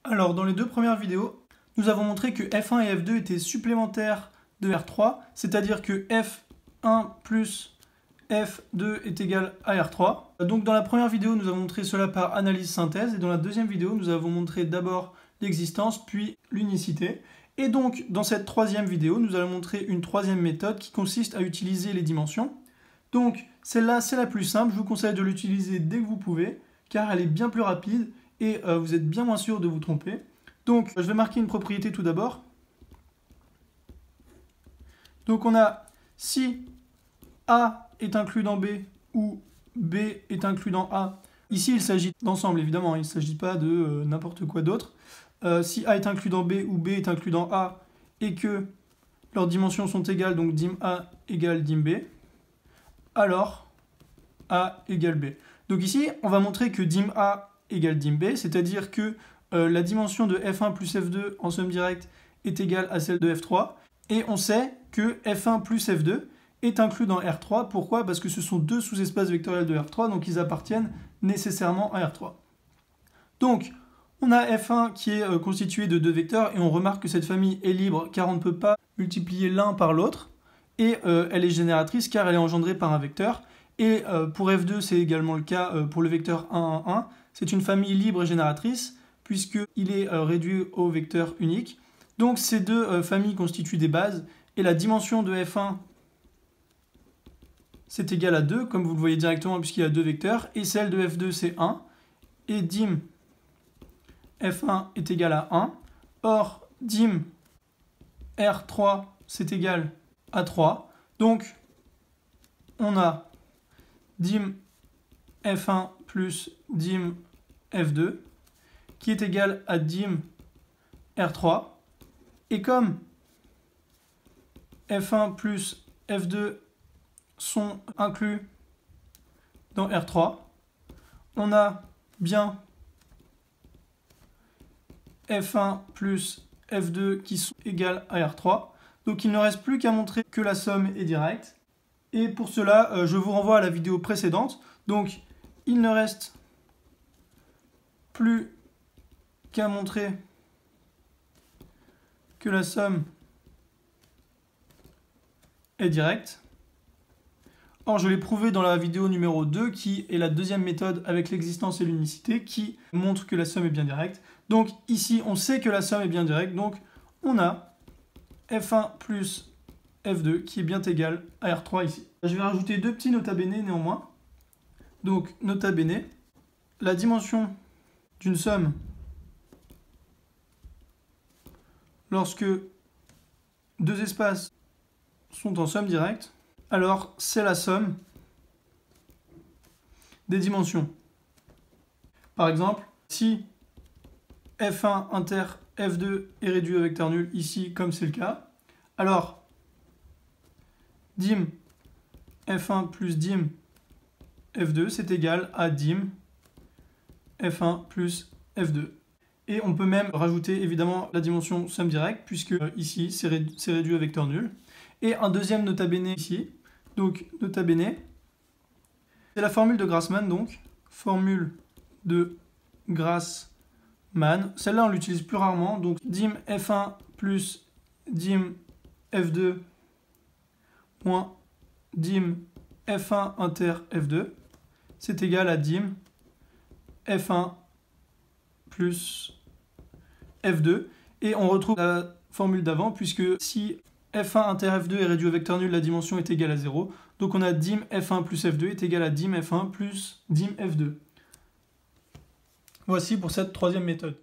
Alors, dans les deux premières vidéos, nous avons montré que f1 et f2 étaient supplémentaires de R3, c'est-à-dire que f1 plus f2 est égal à R3. Donc dans la première vidéo, nous avons montré cela par analyse-synthèse, et dans la deuxième vidéo, nous avons montré d'abord l'existence, puis l'unicité. Et donc, dans cette troisième vidéo, nous allons montrer une troisième méthode qui consiste à utiliser les dimensions. Donc, celle-là, c'est la plus simple, je vous conseille de l'utiliser dès que vous pouvez, car elle est bien plus rapide, et vous êtes bien moins sûr de vous tromper. Donc, je vais marquer une propriété tout d'abord. Donc, on a si A est inclus dans B ou B est inclus dans A. Ici, il s'agit d'ensemble, évidemment, il ne s'agit pas de n'importe quoi d'autre. Si A est inclus dans B ou B est inclus dans A et que leurs dimensions sont égales, donc dim A égale dim B, alors A égale B. Donc ici, on va montrer que dim A égale dim B, c'est-à-dire que la dimension de f1 plus f2 en somme directe est égale à celle de f3, et on sait que f1 plus f2 est inclus dans R3. Pourquoi? Parce que ce sont deux sous-espaces vectoriels de R3, donc ils appartiennent nécessairement à R3. Donc, on a f1 qui est constitué de deux vecteurs, et on remarque que cette famille est libre car on ne peut pas multiplier l'un par l'autre, et elle est génératrice car elle est engendrée par un vecteur. Et pour f2, c'est également le cas pour le vecteur 1, 1, 1. C'est une famille libre et génératrice, puisqu'il est réduit au vecteur unique. Donc ces deux familles constituent des bases, et la dimension de f1, c'est égal à 2, comme vous le voyez directement puisqu'il y a deux vecteurs, et celle de f2, c'est 1, et dim f1 est égal à 1. Or, dim R3, c'est égal à 3. Donc, on a dim f1 plus dim f2 qui est égal à dim R3. Et comme f1 plus f2 sont inclus dans R3, on a bien f1 plus f2 qui sont égales à R3. Donc il ne reste plus qu'à montrer que la somme est directe. Et pour cela, je vous renvoie à la vidéo précédente. Donc il ne reste plus qu'à montrer que la somme est directe. Or, je l'ai prouvé dans la vidéo numéro 2, qui est la deuxième méthode avec l'existence et l'unicité, qui montre que la somme est bien directe. Donc ici, on sait que la somme est bien directe, donc on a f1 plus f2 qui est bien égal à R3 ici. Je vais rajouter deux petits nota bene néanmoins. Donc, nota bene, la dimension d'une somme lorsque deux espaces sont en somme directe, alors c'est la somme des dimensions. Par exemple, si f1 inter f2 est réduit au vecteur nul, ici comme c'est le cas, alors dim f1 plus dim f2 c'est égal à dim f1 plus f2. Et on peut même rajouter évidemment la dimension somme directe, puisque ici c'est réduit au vecteur nul. Et un deuxième nota bene ici, donc nota bene, c'est la formule de Grassmann, donc formule de Grassmann. Celle-là on l'utilise plus rarement, donc dim f1 plus dim f2 moins dim f1 inter f2, c'est égal à dim f1 plus f2, et on retrouve la formule d'avant, puisque si f1 inter f2 est réduit au vecteur nul, la dimension est égale à 0, donc on a dim f1 plus f2 est égal à dim f1 plus dim f2. Voici pour cette troisième méthode.